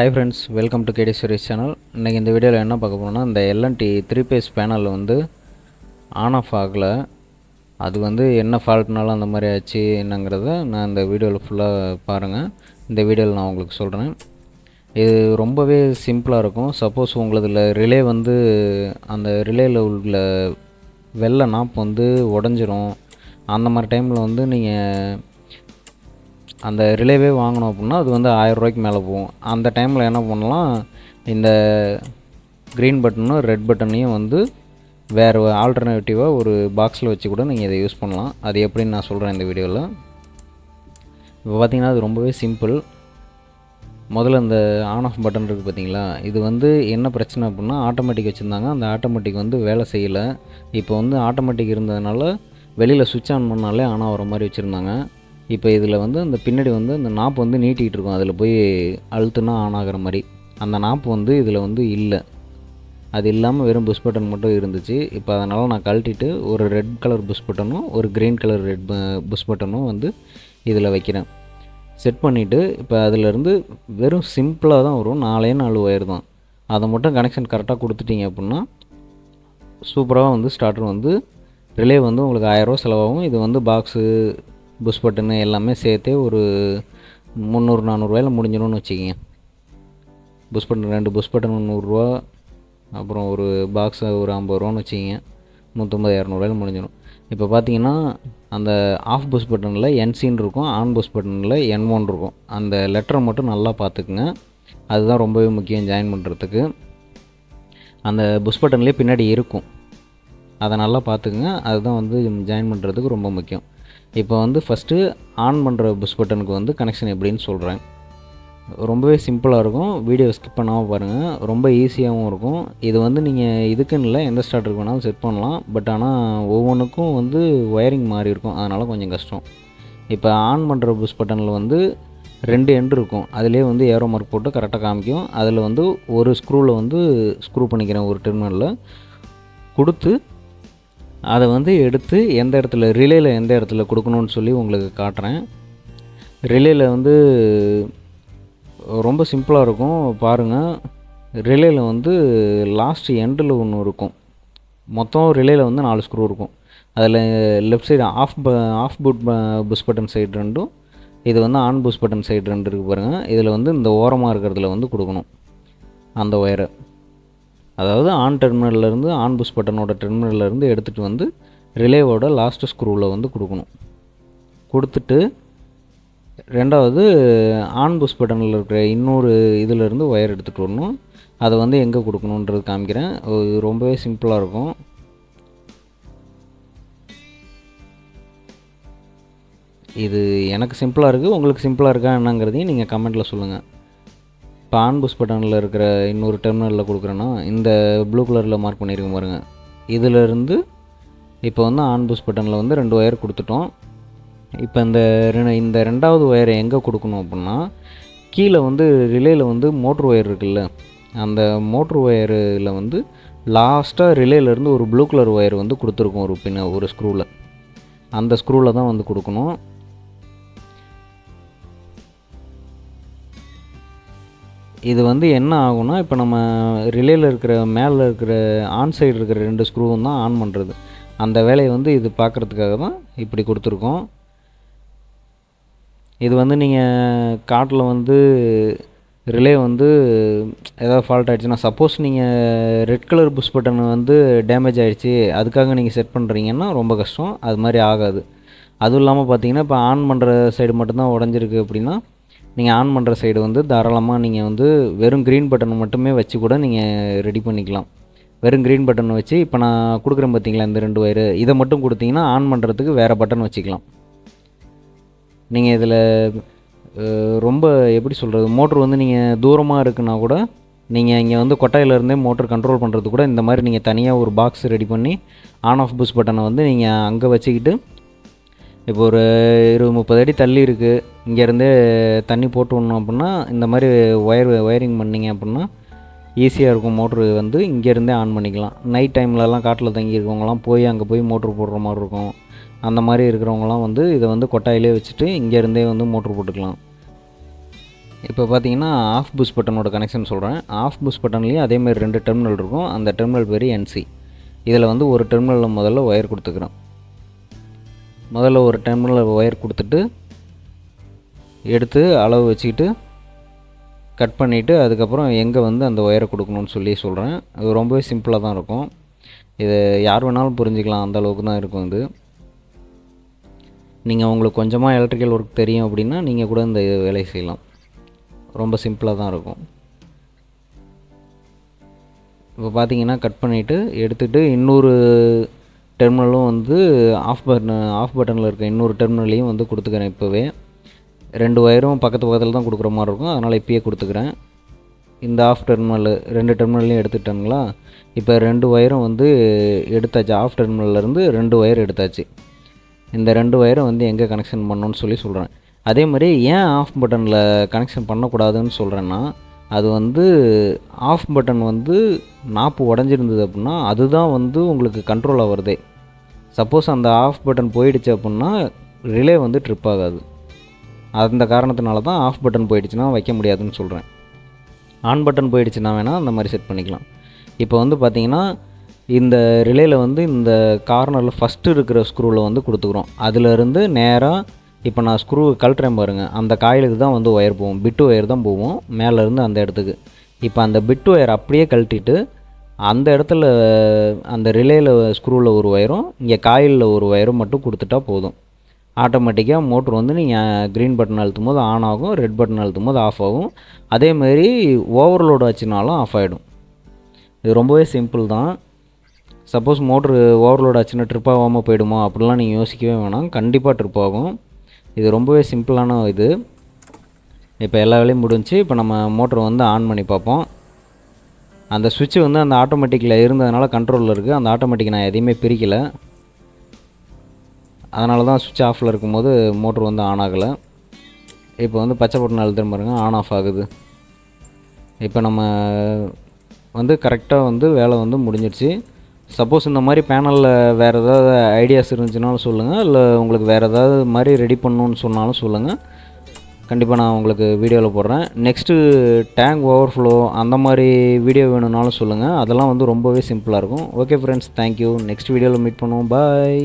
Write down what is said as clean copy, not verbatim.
Hi friends, welcome to KD Series channel. இன்னைக்கு இந்த வீடியோவில் என்ன பார்க்க போறோம்னா இந்த LNT 3 phase பேனல் வந்து ஆன் ஆஃப் ஆகல. அது வந்து என்ன ஃபால்ட்னால அந்த மாதிரி ஆச்சு என்னங்கிறத நான் இந்த வீடியோவில் ஃபுல்லாக பாருங்கள். இந்த வீடியோவில் நான் உங்களுக்கு சொல்கிறேன். இது ரொம்பவே சிம்பிளாக இருக்கும். சப்போஸ் உங்களதில் ரிலே வந்து அந்த ரிலேயில் உள்ள வெள்ளை நாப் வந்து உடஞ்சிரும். அந்த மாதிரி டைமில் வந்து நீங்கள் அந்த ரிலேவே வாங்கணும் அப்படின்னா அது வந்து 1000 ரூபாய்க்கு மேலே போகும். அந்த டைமில் என்ன பண்ணலாம், இந்த க்ரீன் பட்டனும் ரெட் பட்டனையும் வந்து வேறு ஆல்டர்னேட்டிவாக ஒரு பாக்ஸில் வச்சு கூட நீங்கள் இதை யூஸ் பண்ணலாம். அது எப்படின்னு நான் சொல்கிறேன் இந்த வீடியோவில். இப்போ பார்த்தீங்கன்னா அது ரொம்பவே சிம்பிள். முதல்ல இந்த ஆன் ஆஃப் பட்டன் இருக்குது பார்த்தீங்களா, இது வந்து என்ன பிரச்சனை அப்படின்னா ஆட்டோமேட்டிக் வச்சுருந்தாங்க. அந்த ஆட்டோமேட்டிக் வந்து வேலை செய்யலை. இப்போ வந்து ஆட்டோமேட்டிக் இருந்ததுனால வெளியில் சுவிட்ச் ஆன் பண்ணாலே ஆன் ஆகிற மாதிரி வச்சுருந்தாங்க. இப்போ இதில் வந்து அந்த பின்னாடி வந்து அந்த நாப் வந்து நீட்டிகிட்டு இருக்கும். அதில் போய் அழுத்துனா ஆன் ஆகிற மாதிரி அந்த நாப் வந்து இதில் வந்து இல்லை. அது இல்லாமல் வெறும் புஷ் பட்டன் மட்டும் இருந்துச்சு. இப்போ அதனால் நான் கழட்டிட்டு ஒரு ரெட் கலர் புஷ் பட்டனும் ஒரு க்ரீன் கலர் புஷ் பட்டனும் வந்து இதில் வைக்கிறேன். செட் பண்ணிவிட்டு இப்போ அதிலேருந்து வெறும் சிம்பிளாக தான் வரும். 4 ஒயர் தான். அதை மட்டும் கனெக்ஷன் கரெக்டாக கொடுத்துட்டிங்க அப்படின்னா சூப்பராக வந்து ஸ்டார்டர் வந்து ரிலே வந்து உங்களுக்கு 1000 ரூபா செலவாகும். இது வந்து பாக்ஸு புஷ் பட்டனு எல்லாமே சேர்த்தே ஒரு 300-400 ரூபாயில் முடிஞ்சிடும்னு வச்சுக்கிங்க. புஷ் பட்டன் 2 புஷ் பட்டன் 100 அப்புறம் ஒரு பாக்ஸை ஒரு 50 ரூபான்னு வச்சுக்கிங்க. 150-200 ரூபாயில் முடிஞ்சிடும். இப்போ பார்த்தீங்கன்னா அந்த ஆஃப் புஷ் பட்டனில் என்சின்னு இருக்கும், ஆன் புஷ் பட்டனில் N1 இருக்கும். அந்த லெட்டரை மட்டும் நல்லா பார்த்துக்குங்க. அதுதான் ரொம்பவே முக்கியம் ஜாயின் பண்ணுறதுக்கு. அந்த புஷ் பட்டன்லேயே பின்னாடி இருக்கும், அதை நல்லா பார்த்துக்குங்க. அதுதான் வந்து ஜாயின் பண்ணுறதுக்கு ரொம்ப முக்கியம். இப்போ வந்து ஃபஸ்ட்டு ஆன் பண்ணுற புஷ் பட்டனுக்கு வந்து கனெக்ஷன் எப்படின்னு சொல்கிறேன். ரொம்பவே சிம்பிளாக இருக்கும். வீடியோ ஸ்கிப் பண்ணாமல் பாருங்கள். ரொம்ப ஈஸியாகவும் இருக்கும். இது வந்து நீங்கள் இதுக்குன்னு இல்லை, எந்த ஸ்டார்டருக்கு வேணாலும் செட் பண்ணலாம். பட் ஆனால் ஒவ்வொன்றுக்கும் வந்து ஒயரிங் மாறி இருக்கும், அதனால் கொஞ்சம் கஷ்டம். இப்போ ஆன் பண்ணுற புஷ் பட்டனில் வந்து 2 எண்டு இருக்கும். அதிலே வந்து ஏரோ மார்க் போட்டு கரெக்டாக காமிக்கும். அதில் வந்து ஒரு ஸ்க்ரூவில் வந்து ஸ்க்ரூ பண்ணிக்கிறேன் ஒரு டெர்மினலில் கொடுத்து அதை வந்து எடுத்து எந்த இடத்துல ரிலேயில் எந்த இடத்துல கொடுக்கணுன்னு சொல்லி உங்களுக்கு காட்டுறேன். ரிலேயில் வந்து ரொம்ப சிம்பிளாக இருக்கும் பாருங்கள். ரிலேயில் வந்து லாஸ்ட் எண்டில் ஒன்று இருக்கும். மொத்தம் ரிலேயில் வந்து 4 ஸ்க்ரூ இருக்கும். அதில் left side of push button side 2, இது வந்து ஆன் புஷ் பட்டன் சைடு 2 இருக்குது பாருங்கள். இதில் வந்து இந்த ஓரமாக இருக்கிறதுல வந்து கொடுக்கணும் அந்த ஒயரை. அதாவது ஆன் டெர்மினல்லேருந்து ஆன் புஷ் பட்டனோட டெர்மினல்லேருந்து எடுத்துகிட்டு வந்து ரிலேவோட லாஸ்ட்டு ஸ்க்ரூவில் வந்து கொடுக்கணும். கொடுத்துட்டு ரெண்டாவது ஆன் புஷ் பட்டனில் இருக்கிற இன்னொரு இதிலேருந்து ஒயர் எடுத்துகிட்டு வரணும். அதை வந்து எங்கே கொடுக்கணுன்றது காமிக்கிறேன். ரொம்பவே சிம்பிளாக இருக்கும். இது எனக்கு சிம்பிளாக இருக்குது, உங்களுக்கு சிம்பிளாக இருக்கா என்னங்கிறதையும் நீங்கள் கமெண்ட்டில் சொல்லுங்கள். இப்போ ஆன் புஷ் பட்டனில் இருக்கிற இன்னொரு டெர்மினலில் கொடுக்குறேன்னா இந்த ப்ளூ கலரில் மார்க் பண்ணியிருக்கேன் பாருங்கள். இதிலேருந்து இப்போ வந்து ஆன் புஷ் பட்டனில் வந்து 2 ஒயர் கொடுத்துட்டோம். இப்போ இந்த ரெண்டாவது ஒயரை எங்கே கொடுக்கணும் அப்படின்னா கீழே வந்து ரிலேயில் வந்து மோட்ரு ஒயர் இருக்குல்ல, அந்த மோட்ரு ஒயரில் வந்து லாஸ்ட்டாக ரிலேயிலேருந்து ஒரு ப்ளூ கலர் ஒயர் வந்து கொடுத்துருக்கோம் ஒரு ஸ்க்ரூவில். அந்த ஸ்க்ரூவில் தான் வந்து கொடுக்கணும். இது வந்து என்ன ஆகும்னா இப்போ நம்ம ரிலேயில் இருக்கிற மேலே இருக்கிற ஆன் சைடு இருக்கிற 2 ஸ்க்ரூவும் தான் ஆன் பண்ணுறது. அந்த வேலையை வந்து இது பார்க்குறதுக்காக தான் இப்படி கொடுத்துருக்கோம். இது வந்து நீங்கள் காட்டில் வந்து ரிலே வந்து ஏதாவது ஃபால்ட் ஆகிடுச்சுன்னா, சப்போஸ் நீங்கள் ரெட் கலர் புஷ் பட்டன் வந்து டேமேஜ் ஆகிடுச்சு அதுக்காக நீங்கள் செட் பண்ணுறீங்கன்னா ரொம்ப கஷ்டம். அது மாதிரி ஆகாது. அதுவும் இல்லாமல் பார்த்தீங்கன்னா இப்போ ஆன் பண்ணுற சைடு மட்டும்தான் உடஞ்சிருக்கு அப்படின்னா நீங்கள் ஆன் பண்ணுற சைடு வந்து தாராளமாக நீங்கள் வந்து வெறும் க்ரீன் பட்டன் மட்டுமே வச்சு கூட நீங்கள் ரெடி பண்ணிக்கலாம். வெறும் க்ரீன் பட்டன் வச்சு இப்போ நான் கொடுக்குறேன் பார்த்தீங்களா இந்த 2 ஒயரு, இதை மட்டும் கொடுத்தீங்கன்னா ஆன் பண்ணுறதுக்கு வேறு பட்டன் வச்சுக்கலாம். நீங்கள் இதில் ரொம்ப எப்படி சொல்கிறது, மோட்ரு வந்து நீங்கள் தூரமாக இருக்குன்னா கூட நீங்கள் இங்கே வந்து கொட்டாயிலேருந்தே மோட்ரு கண்ட்ரோல் பண்ணுறது கூட இந்த மாதிரி நீங்கள் தனியாக ஒரு பாக்ஸ் ரெடி பண்ணி ஆன் ஆஃப் புஷ் பட்டனை வந்து நீங்கள் அங்கே வச்சுக்கிட்டு இப்போ ஒரு 20-30 அடி தள்ளி இருக்குது, இங்கேருந்தே தண்ணி போட்டு விடணும் அப்படின்னா இந்த மாதிரி ஒயரிங் பண்ணிங்க அப்படின்னா ஈஸியாக இருக்கும். மோட்ரு வந்து இங்கேருந்தே ஆன் பண்ணிக்கலாம். நைட் டைம்லலாம் காட்டில் தங்கியிருக்கவங்களாம் போய் அங்கே போய் மோட்ரு போடுற மாதிரி இருக்கும். அந்த மாதிரி இருக்கிறவங்களாம் வந்து இதை வந்து கொட்டாயிலே வச்சுட்டு இங்கேருந்தே வந்து மோட்ரு போட்டுக்கலாம். இப்போ பார்த்தீங்கன்னா ஆஃப் புஷ் பட்டனோட கனெக்ஷன் சொல்கிறேன். ஆஃப் புஷ் பட்டன்லேயும் அதேமாதிரி 2 டெர்மினல் இருக்கும். அந்த டெர்மினல் பேர் NC. இதில் வந்து ஒரு டெர்மினலில் முதல்ல ஒயர் கொடுத்துக்கிறோம். முதல்ல ஒரு டெர்மினலில் ஒயர் கொடுத்துட்டு எடுத்து அளவு வச்சுக்கிட்டு கட் பண்ணிவிட்டு அதுக்கப்புறம் எங்கே வந்து அந்த ஒயரை கொடுக்கணும்னு சொல்லி சொல்கிறேன். அது ரொம்பவே சிம்பிளாக தான் இருக்கும். இது யார் வேணாலும் புரிஞ்சுக்கலாம், அந்த அளவுக்கு தான் இருக்கும் இது. நீங்கள் உங்களுக்கு கொஞ்சமாக எலக்ட்ரிக்கல் ஒர்க் தெரியும் அப்படின்னா நீங்கள் கூட இந்த வேலையை செய்யலாம். ரொம்ப சிம்பிளாக தான் இருக்கும். இப்போ பார்த்தீங்கன்னா கட் பண்ணிவிட்டு எடுத்துகிட்டு இன்னொரு டெர்மினலும் வந்து ஆஃப் பட்டனில் இருக்க இன்னொரு டெர்மினலையும் வந்து கொடுத்துக்கிறேன். இப்போவே 2 ஒயரும் பக்கத்தில் தான் கொடுக்குற மாதிரி இருக்கும். அதனால் இப்போயே கொடுத்துக்கிறேன். இந்த ஆஃப் டெர்மினல் 2 டெர்மினல்லையும் எடுத்துட்டேங்களா. இப்போ 2 ஒயரும் வந்து எடுத்தாச்சு. ஆஃப் டெர்மினல்லேருந்து 2 ஒயர் எடுத்தாச்சு. இந்த 2 ஒயரை வந்து எங்கே கனெக்ஷன் பண்ணணும்னு சொல்கிறேன். அதே மாதிரி ஏன் ஆஃப் பட்டனில் கனெக்ஷன் பண்ணக்கூடாதுன்னு சொல்கிறேன்னா, அது வந்து ஆஃப் பட்டன் வந்து நாப்பு உடஞ்சிருந்தது அப்படின்னா அதுதான் வந்து உங்களுக்கு கண்ட்ரோலாக வருதே. சப்போஸ் அந்த ஆஃப் பட்டன் போயிடுச்சு அப்படின்னா ரிலே வந்து ட்ரிப் ஆகாது. அந்த காரணத்தினால தான் ஆஃப் பட்டன் போயிடுச்சுன்னா வைக்க முடியாதுன்னு சொல்கிறேன். ஆன் பட்டன் போயிடுச்சுன்னா வேணால் அந்த மாதிரி செட் பண்ணிக்கலாம். இப்போ வந்து பார்த்திங்கன்னா இந்த ரிலேயில் வந்து இந்த கார்னரில் ஃபஸ்ட்டு இருக்கிற ஸ்க்ரூவில் வந்து கொடுத்துக்குறோம். அதிலேருந்து நேராக இப்போ நான் ஸ்க்ரூ கழட்டுறேன் பாருங்கள், அந்த காயிலுக்கு தான் வந்து ஒயர் போகும். பிட்டு ஒயர் தான் போகும் மேலேருந்து அந்த இடத்துக்கு. இப்போ அந்த பிட்டு ஒயர் அப்படியே கழட்டிட்டு அந்த இடத்துல அந்த ரிலேயில் ஸ்க்ரூவில் ஒரு ஒயரும் இங்கே காயிலில் ஒரு ஒயரும் மட்டும் கொடுத்துட்டா போதும். ஆட்டோமேட்டிக்காக மோட்ரு வந்து நீங்கள் க்ரீன் பட்டன் அழுத்தும் போது ஆன் ஆகும், ரெட் பட்டன் அழுத்தும் போது ஆஃப் ஆகும். அதேமாதிரி ஓவர்லோடு ஆச்சுனாலும் ஆஃப் ஆகிடும். இது ரொம்பவே சிம்பிள் தான். சப்போஸ் மோட்ரு ஓவர்லோட் ஆச்சுன்னா ட்ரிப் ஆகாமல் போயிடுமா அப்படிலாம் நீங்கள் யோசிக்கவே வேணாம். கண்டிப்பாக ட்ரிப் ஆகும். இது ரொம்பவே சிம்பிளான இது. இப்போ எல்லா வேலையும் முடிஞ்சு இப்போ நம்ம மோட்ரு வந்து ஆன் பண்ணி பார்ப்போம். அந்த சுவிட்சு வந்து அந்த ஆட்டோமேட்டிக்கில் இருந்ததுனால கண்ட்ரோலில் இருக்குது. அந்த ஆட்டோமேட்டிக் நான் எதையுமே பிரிக்கலை. அதனால தான் சுவிட்ச் ஆஃபில் இருக்கும்போது மோட்ரு வந்து ஆன் ஆகலை. இப்போ வந்து பச்சை பட்டன் அழுத்துற பாருங்க, ஆன் ஆஃப் ஆகுது. இப்போ நம்ம வந்து கரெக்டாக வந்து வேலை வந்து முடிஞ்சிடுச்சு. சப்போஸ் இந்த மாதிரி பேனலில் வேறு ஏதாவது ஐடியாஸ் இருந்துச்சுனாலும் சொல்லுங்கள், இல்லை உங்களுக்கு வேறு ஏதாவது மாதிரி ரெடி பண்ணணுன்னு சொன்னாலும் சொல்லுங்கள். கண்டிப்பாக நான் உங்களுக்கு வீடியோவில் போடுறேன். நெக்ஸ்ட்டு டேங்க் ஓவர்ஃப்ளோ அந்த மாதிரி வீடியோ வேணும்னாலும் சொல்லுங்கள். அதெல்லாம் வந்து ரொம்பவே சிம்பிளாக இருக்கும். Okay friends, thank you. நெக்ஸ்ட் வீடியோவில் மீட் பண்ணுவோம். பாய்.